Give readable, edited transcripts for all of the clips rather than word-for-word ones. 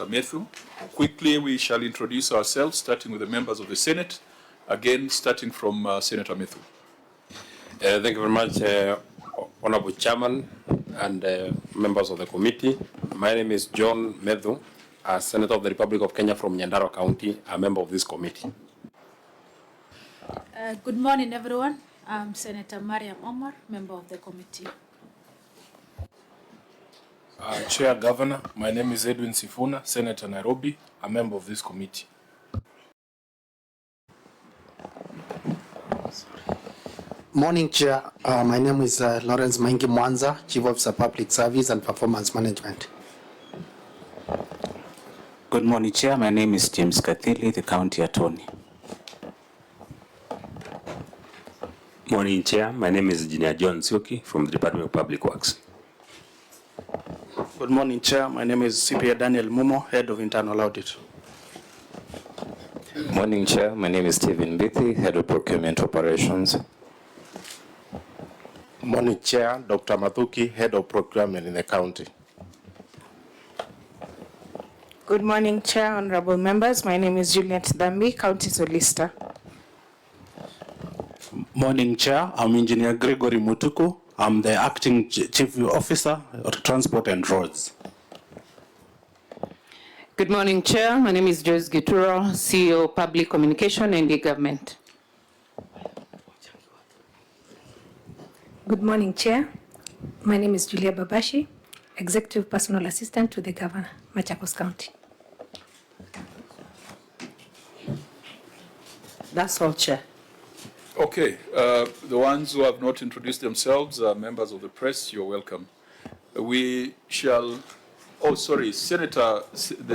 Methu. Quickly, we shall introduce ourselves, starting with the members of the Senate. Again, starting from Senator Methu. Thank you very much, Honorable Chairman and members of the committee. My name is John Methu, a Senator of the Republic of Kenya from Nyandarua County, a member of this committee. Good morning, everyone. I'm Senator Mariam Omar, member of the committee. Chair Governor, my name is Edwin Sifuna, Senator Nairobi, a member of this committee. Morning, Chair. My name is Lawrence Maingi Mwanza, Chief Officer Public Service and Performance Management. Good morning, Chair. My name is James Kathili, the County Attorney. Morning, Chair. My name is Engineer John Sioki from the Department of Public Works. Good morning, Chair. My name is CPA Daniel Mumo, Head of Internal Audit. Morning, Chair. My name is Stephen Bithi, Head of Procurement Operations. Morning, Chair. Dr. Mathuki, Head of Procurement in the county. Good morning, Chair, honorable members. My name is Juliet Dambi, County Solicitor. Morning, Chair. I'm Engineer Gregory Mutuku. I'm the Acting Chief Officer of Transport and Roads. Good morning, Chair. My name is Joyce Gituro, CEO Public Communication and E-Government. Good morning, Chair. My name is Julia Babashi, Executive Personal Assistant to the Governor, Machakos County. That's all, Chair. Okay, the ones who have not introduced themselves, members of the press, you're welcome. We shall, the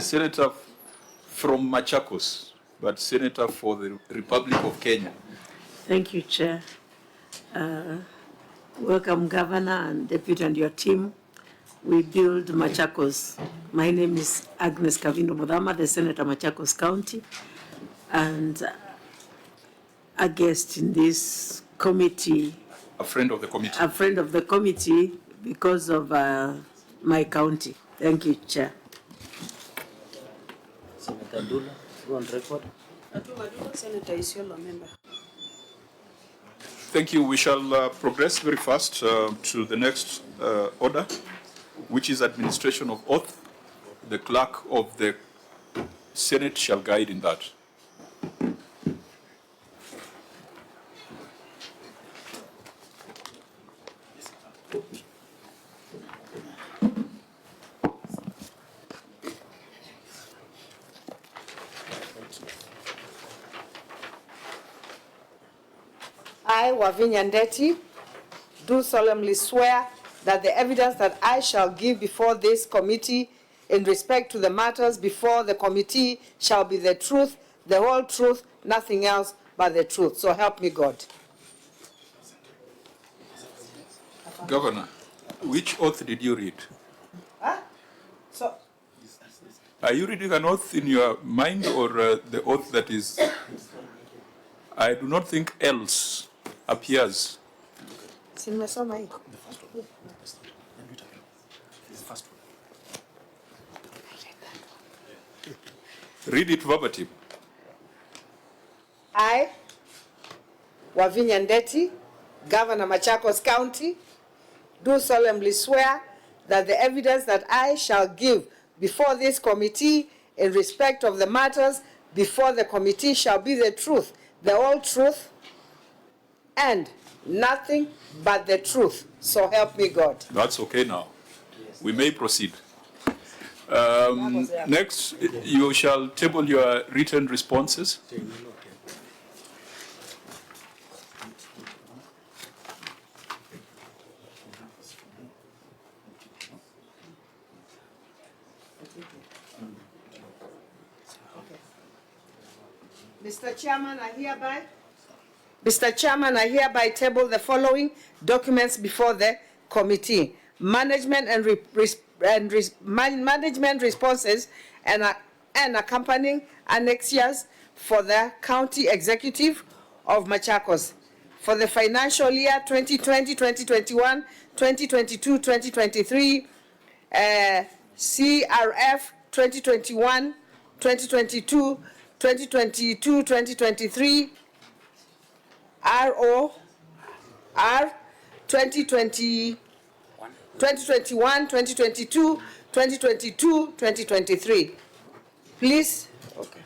Senator from Machakos, but Senator for the Republic of Kenya. Thank you, Chair. Welcome, Governor and Deputy and your team. We build Machakos. My name is Agnes Kavino Mudama, the Senator Machakos County, and a guest in this committee. A friend of the committee. A friend of the committee because of my county. Thank you, Chair. Senator Dula, you on record? Senator Isiolo, member. Thank you. We shall progress very fast to the next order, which is administration of oath. The clerk of the Senate shall guide in that. I, Wavinya Ndeti, do solemnly swear that the evidence that I shall give before this committee in respect to the matters before the committee shall be the truth, the whole truth, nothing else but the truth. So help me God. Governor, which oath did you read? Huh? Are you reading an oath in your mind or the oath that is? I do not think else appears. Read it verbatim. I, Wavinya Ndeti, Governor Machakos County, do solemnly swear that the evidence that I shall give before this committee in respect of the matters before the committee shall be the truth, the whole truth, and nothing but the truth. So help me God. That's okay now. We may proceed. Next, you shall table your written responses. Mr. Chairman, I hereby table the following documents before the committee. Management responses and accompanying annexures for the County Executive of Machakos for the financial year 2020-2021, 2022-2023, CRF 2021, 2022, 2022, 2023, ROR 2021, 2022, 2022, 2023. Please. Okay.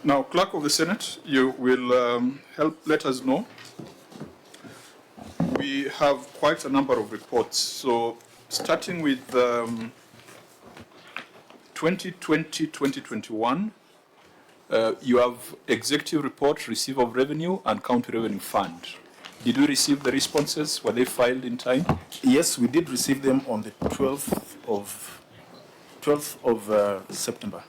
Now, Clerk of the Senate, you will help let us know. We have quite a number of reports. So, starting with 2020-2021, you have Executive Report, Receive of Revenue, and County Revenue Fund. Did you receive the responses? Were they filed in time? Yes, we did receive them on the 12th of September.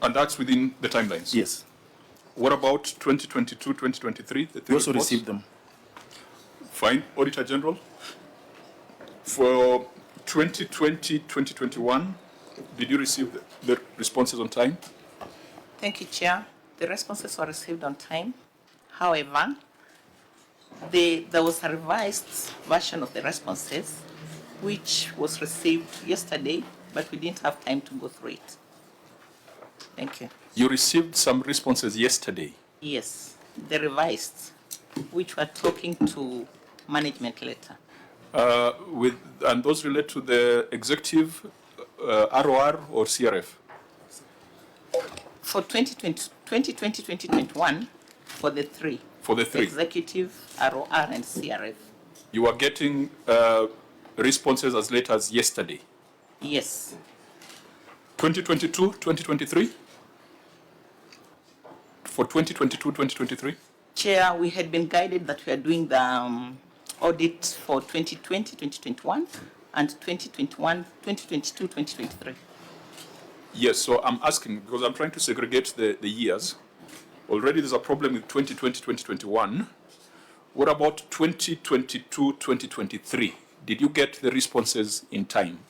And that's within the timelines? Yes. What about 2022-2023? We also received them. Fine. Auditor General, for 2020-2021, did you receive the responses on time? Thank you, Chair. The responses were received on time. However, there was a revised version of the responses, which was received yesterday, but we didn't have time to go through it. Thank you. You received some responses yesterday? Yes, the revised, which were talking to management letter. And those relate to the executive, ROR, or CRF? For 2020-2021, for the three. For the three? Executive, ROR, and CRF. You are getting responses as late as yesterday? Yes. 2022-2023? For 2022-2023? Chair, we had been guided that we are doing the audit for 2020-2021 and 2022-2023. Yes, so I'm asking, because I'm trying to segregate the years. Already there's a problem with 2020-2021. What about 2022-2023? Did you get the responses in time?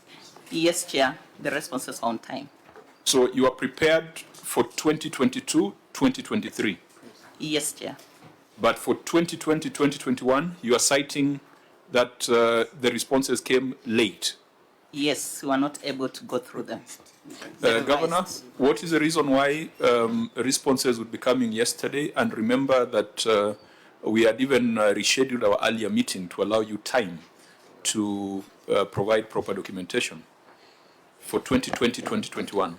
Yes, Chair, the responses are on time. So you are prepared for 2022-2023? Yes, Chair. But for 2020-2021, you are citing that the responses came late? Yes, we were not able to go through them. Governor, what is the reason why responses would be coming yesterday? And remember that we had even rescheduled our earlier meeting to allow you time to provide proper documentation for 2020-2021.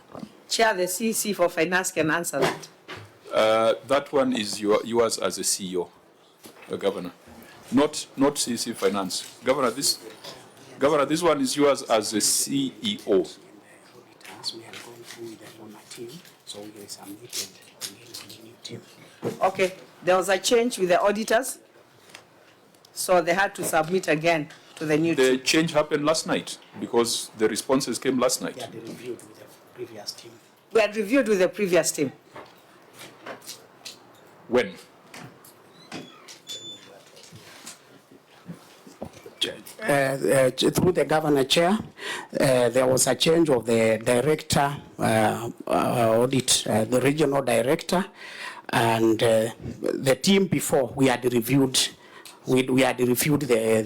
Chair, the CEC for Finance can answer that. That one is yours as a CEO, Governor, not CEC Finance. Governor, this one is yours as a CEO. Okay, there was a change with the auditors, so they had to submit again to the new team. The change happened last night because the responses came last night. They had reviewed with the previous team. We had reviewed with the previous team. When? Through the Governor Chair, there was a change of the director, audit, the regional director, and the team before we had reviewed. We had reviewed the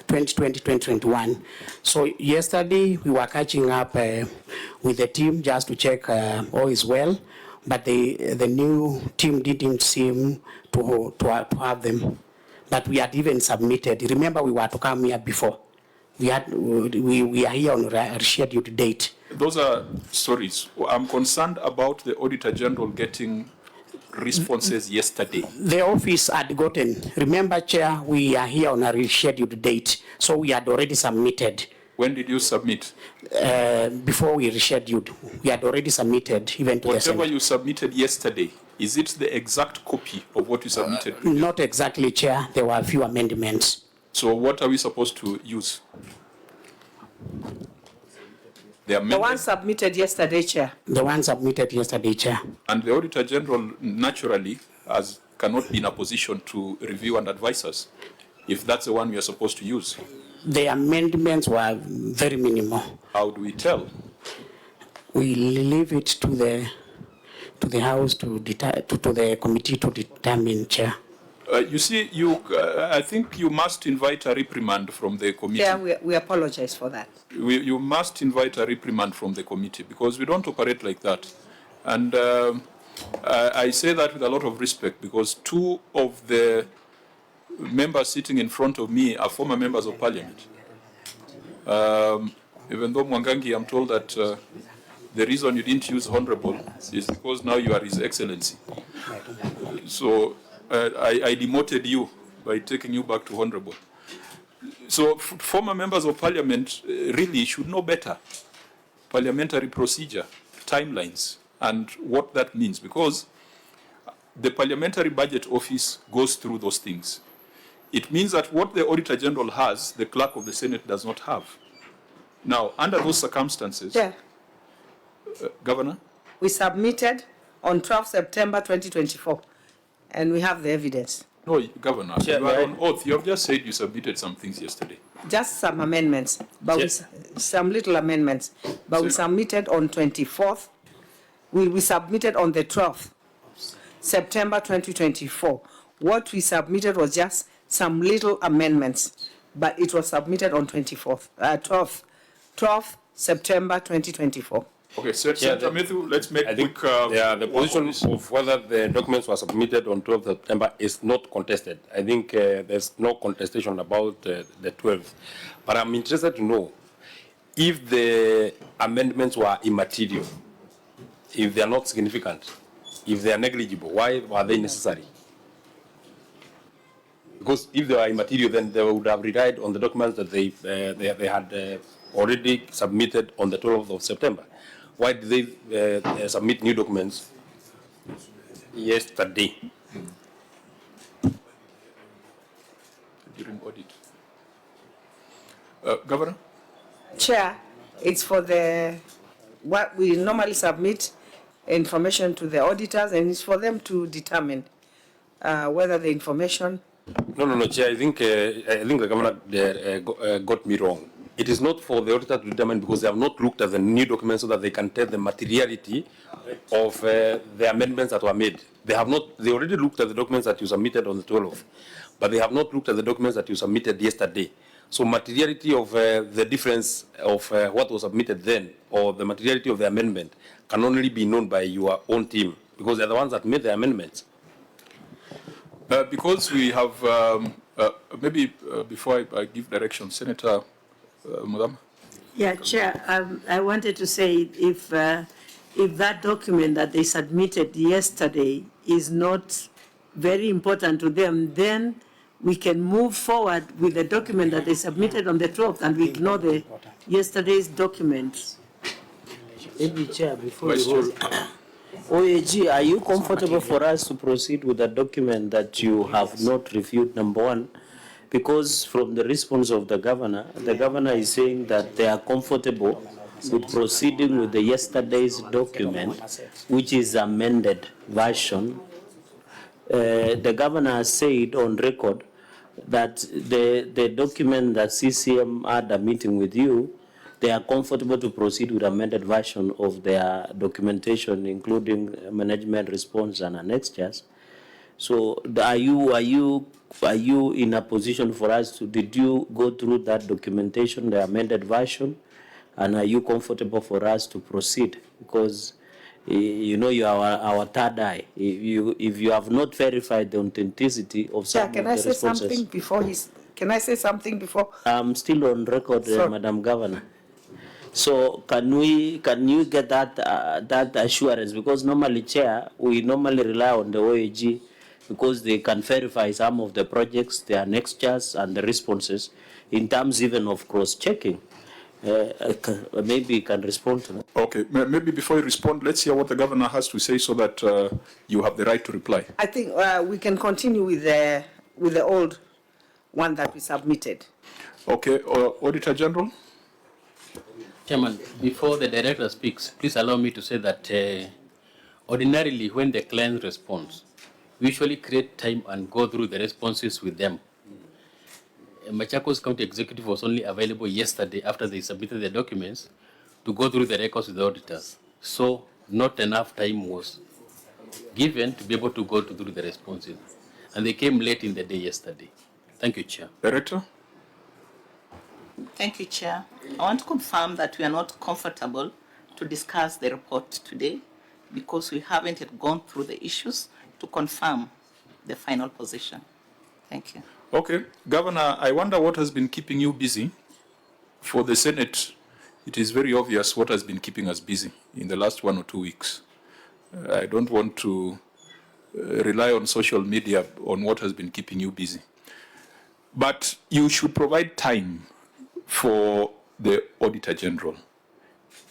2020-2021. So yesterday we were catching up with the team just to check all is well, but the new team didn't seem to have them. But we had even submitted. Remember, we were to come here before. We are here on a scheduled date. Those are stories. I'm concerned about the Auditor General getting responses yesterday. The office had gotten. Remember, Chair, we are here on a rescheduled date, so we had already submitted. When did you submit? Before we rescheduled, we had already submitted even to the Senate. Whatever you submitted yesterday, is it the exact copy of what you submitted? Not exactly, Chair. There were a few amendments. So what are we supposed to use? The one submitted yesterday, Chair. The one submitted yesterday, Chair. And the Auditor General naturally cannot be in a position to review and advise us if that's the one we are supposed to use. The amendments were very minimal. How do we tell? We leave it to the House to the committee to determine, Chair. You see, I think you must invite a reprimand from the committee. Yeah, we apologize for that. You must invite a reprimand from the committee because we don't operate like that. And I say that with a lot of respect because two of the members sitting in front of me are former members of parliament. Even though Mwangangi, I'm told that the reason you didn't use honorable is because now you are His Excellency. So I demoted you by taking you back to honorable. So former members of parliament really should know better parliamentary procedure, timelines, and what that means, because the Parliamentary Budget Office goes through those things. It means that what the Auditor General has, the Clerk of the Senate does not have. Now, under those circumstances, Governor? We submitted on 12 September 2024, and we have the evidence. No, Governor, you are on oath. You have just said you submitted some things yesterday. Just some amendments, but some little amendments. But we submitted on 24th. We submitted on the 12th September 2024. What we submitted was just some little amendments, but it was submitted on 12th September 2024. Okay, Senator Matthew, let's make quick... the position of whether the documents were submitted on 12th September is not contested. I think there's no contestation about the 12th. But I'm interested to know if the amendments were immaterial, if they are not significant, if they are negligible, why were they necessary? Because if they were immaterial, then they would have relied on the documents that they had already submitted on the 12th of September. Why did they submit new documents yesterday? During audit. Governor? Chair, it's for what we normally submit information to the auditors, and it's for them to determine whether the information... No, Chair, I think the governor got me wrong. It is not for the auditor to determine because they have not looked at the new documents so that they can tell the materiality of the amendments that were made. They already looked at the documents that you submitted on the 12th, but they have not looked at the documents that you submitted yesterday. So materiality of the difference of what was submitted then, or the materiality of the amendment, can only be known by your own team, because they're the ones that made the amendments. Because we have, maybe before I give direction, Senator Madam. Yeah, Chair, I wanted to say if that document that they submitted yesterday is not very important to them, then we can move forward with the document that they submitted on the 12th and we ignore the yesterday's document. Maybe, Chair, before you roll, OAG, are you comfortable for us to proceed with a document that you have not reviewed, number one? Because from the response of the governor is saying that they are comfortable with proceeding with the yesterday's document, which is amended version. The governor has said on record that the document that CCM had a meeting with you, they are comfortable to proceed with amended version of their documentation, including management response and annexures. So are you in a position for us to, did you go through that documentation, the amended version, and are you comfortable for us to proceed? Because you know you are our third eye. If you have not verified the authenticity of some of the responses. Can I say something before can I say something before? I'm still on record, Madam Governor. So can you get that assurance? Because normally, Chair, we normally rely on the OAG because they can verify some of the projects, the annexures and the responses in terms even of cross-checking. Maybe you can respond to that. Okay, maybe before you respond, let's hear what the governor has to say so that you have the right to reply. I think we can continue with the old one that we submitted. Okay, Auditor General. Chairman, before the director speaks, please allow me to say that ordinarily when the client responds, we usually create time and go through the responses with them. Machakos County Executive was only available yesterday after they submitted the documents to go through the records with the auditors. So not enough time was given to be able to go through the responses. and they came late in the day yesterday. Thank you, Chair. Director? Thank you, Chair. I want to confirm that we are not comfortable to discuss the report today because we haven't yet gone through the issues to confirm the final position. Thank you. Okay. Governor, I wonder what has been keeping you busy. For the Senate, it is very obvious what has been keeping us busy in the last 1 or 2 weeks. I don't want to rely on social media on what has been keeping you busy. But you should provide time for the Auditor General.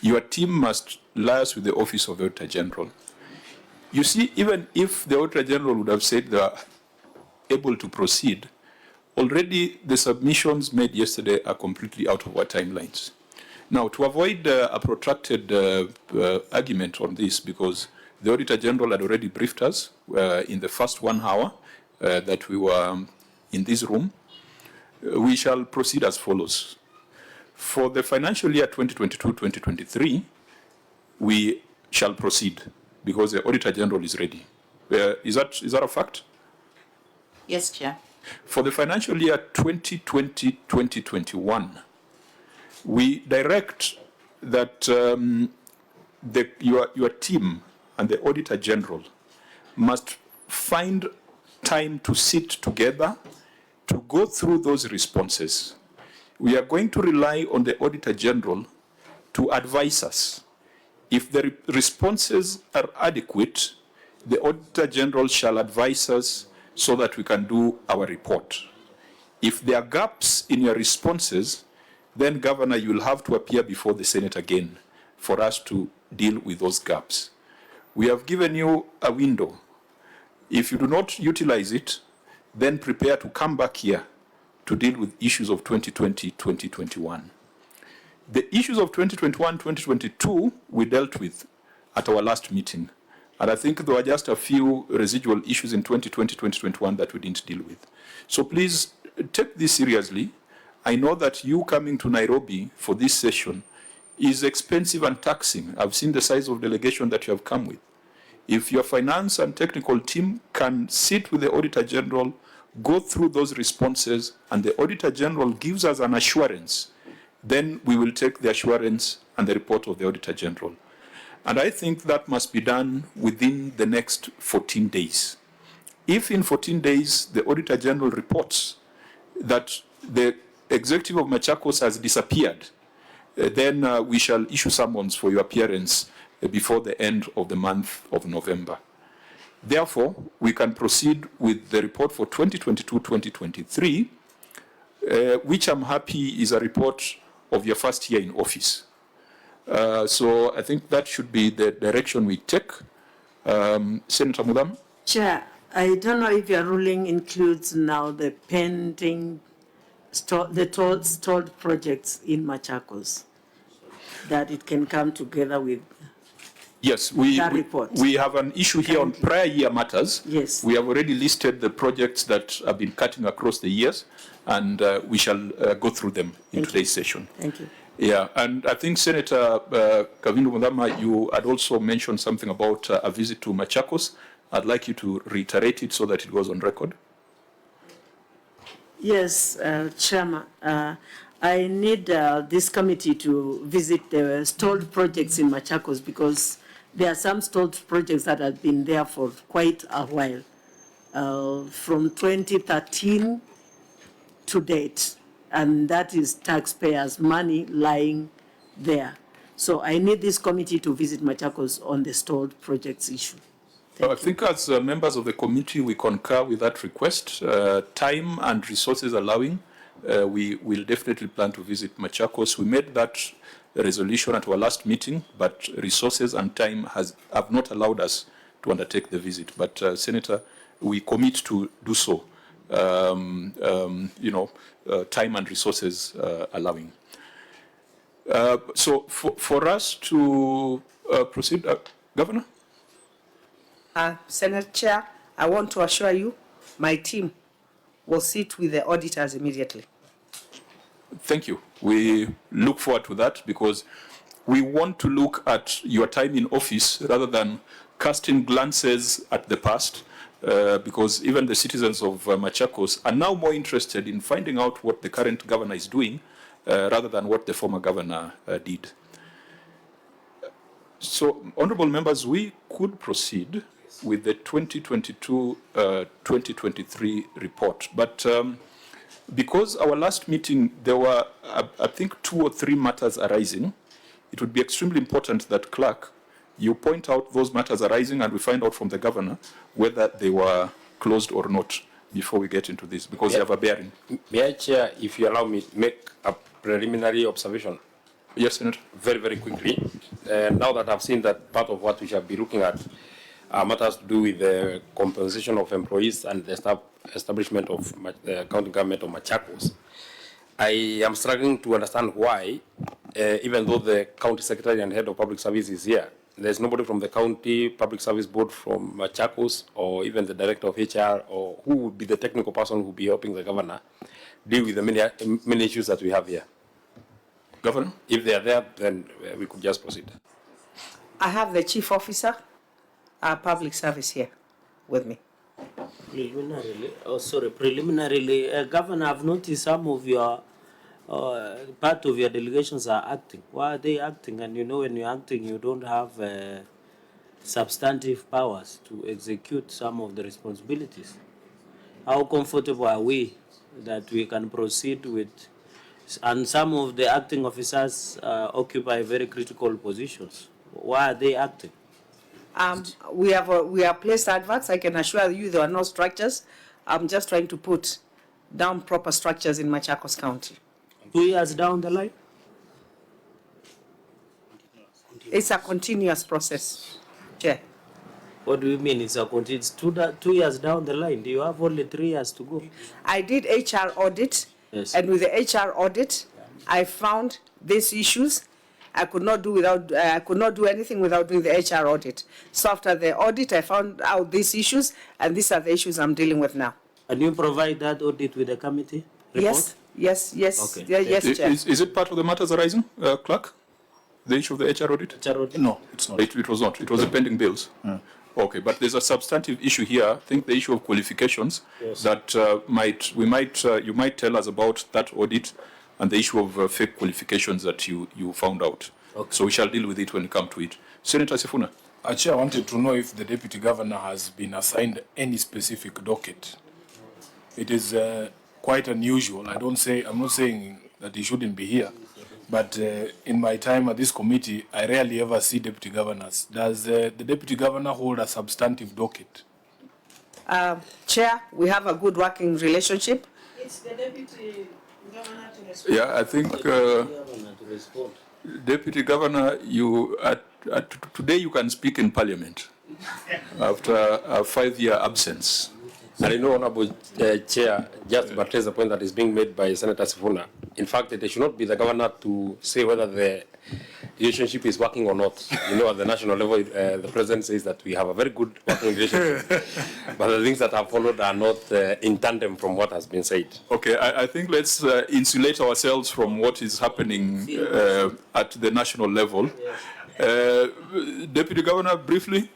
Your team must liaise with the Office of the Auditor General. You see, even if the Auditor General would have said they are able to proceed, already the submissions made yesterday are completely out of our timelines. Now, to avoid a protracted argument on this, because the Auditor General had already briefed us in the first 1 hour that we were in this room, we shall proceed as follows. For the financial year 2022-2023, we shall proceed because the Auditor General is ready. Is that a fact? Yes, Chair. For the financial year 2020-2021, we direct that your team and the Auditor General must find time to sit together to go through those responses. We are going to rely on the Auditor General to advise us. If the responses are adequate, the Auditor General shall advise us so that we can do our report. If there are gaps in your responses, then, Governor, you will have to appear before the Senate again for us to deal with those gaps. We have given you a window. If you do not utilize it, then prepare to come back here to deal with issues of 2020-2021. The issues of 2021-2022 we dealt with at our last meeting. And I think there were just a few residual issues in 2020-2021 that we didn't deal with. So please take this seriously. I know that you coming to Nairobi for this session is expensive and taxing. I've seen the size of delegation that you have come with. If your finance and technical team can sit with the Auditor General, go through those responses, and the Auditor General gives us an assurance, then we will take the assurance and the report of the Auditor General. And I think that must be done within the next 14 days. If in 14 days the Auditor General reports that the executive of Machakos has disappeared, then we shall issue summons for your appearance before the end of the month of November. Therefore, we can proceed with the report for 2022-2023, which I'm happy is a report of your first year in office. So I think that should be the direction we take. Senator Mudam? Chair, I don't know if your ruling includes now the pending stalled projects in Machakos, that it can come together with. Yes, we have an issue here on prior year matters. Yes. We have already listed the projects that have been cutting across the years, and we shall go through them in today's session. Thank you. Yeah, and I think Senator Kavindu Mudama, you had also mentioned something about a visit to Machakos. I'd like you to reiterate it so that it goes on record. Yes, Chairman. I need this committee to visit the stalled projects in Machakos because there are some stalled projects that have been there for quite a while, from 2013 to date, and that is taxpayers' money lying there. So I need this committee to visit Machakos on the stalled projects issue. I think as members of the committee, we concur with that request. Time and resources allowing, we will definitely plan to visit Machakos. We made that resolution at our last meeting, but resources and time have not allowed us to undertake the visit. But Senator, we commit to do so, time and resources allowing. So for us to proceed, Governor? Senate Chair, I want to assure you, my team will sit with the auditors immediately. Thank you. We look forward to that because we want to look at your time in office rather than casting glances at the past because even the citizens of Machakos are now more interested in finding out what the current governor is doing rather than what the former governor did. So, honorable members, we could proceed with the 2022-2023 report. But because our last meeting, there were, I think, 2 or 3 matters arising, it would be extremely important that, clerk, you point out those matters arising and we find out from the governor whether they were closed or not before we get into this, because they have a bearing. May I, Chair, if you allow me, make a preliminary observation? Yes, Senator. Very, very quickly. Now that I've seen that part of what we shall be looking at matters to do with the compensation of employees and the establishment of the county government of Machakos, I am struggling to understand why, even though the county secretary and head of public service is here, there's nobody from the county public service board from Machakos or even the director of HR or who would be the technical person who would be helping the governor deal with the many issues that we have here. Governor? If they are there, then we could just proceed. I have the chief officer, public service here with me. Preliminarily, Governor, I've noticed some of your part of your delegations are acting. Why are they acting? And you know, when you're acting, you don't have substantive powers to execute some of the responsibilities. How comfortable are we that we can proceed with? And some of the acting officers occupy very critical positions. Why are they acting? We have placed adverts. I can assure you there are no structures. I'm just trying to put down proper structures in Machakos County. 2 years down the line? It's a continuous process, Chair. What do you mean it's a continuous? 2 years down the line? Do you have only 3 years to go? I did HR audit, yes. And with the HR audit, I found these issues. I could not do anything without doing the HR audit. So after the audit, I found out these issues, and these are the issues I'm dealing with now. And you provide that audit with the committee report? Yes. Okay. Yes, Chair. Is it part of the matters arising, clerk? The issue of the HR audit? No, it's not. It was not. It was the pending bills. Okay, but there's a substantive issue here. I think the issue of qualifications that you might tell us about that audit and the issue of fake qualifications that you found out. Okay. So we shall deal with it when we come to it. Senator Sifuna. Chair, I wanted to know if the Deputy Governor has been assigned any specific docket. It is quite unusual. I'm not saying that he shouldn't be here, but in my time at this committee, I rarely ever see Deputy Governors. Does the Deputy Governor hold a substantive docket? Chair, we have a good working relationship. It's the Deputy Governor to respond. Yeah, I think, Deputy Governor, today you can speak in Parliament after a 5-year absence. And you know, Honorable Chair, just to buttress the point that is being made by Senator Sifuna, in fact, it should not be the governor to say whether the relationship is working or not. You know, at the national level, the President says that we have a very good working relationship, but the things that have followed are not in tandem from what has been said. Okay, I think let's insulate ourselves from what is happening at the national level. Deputy Governor, briefly.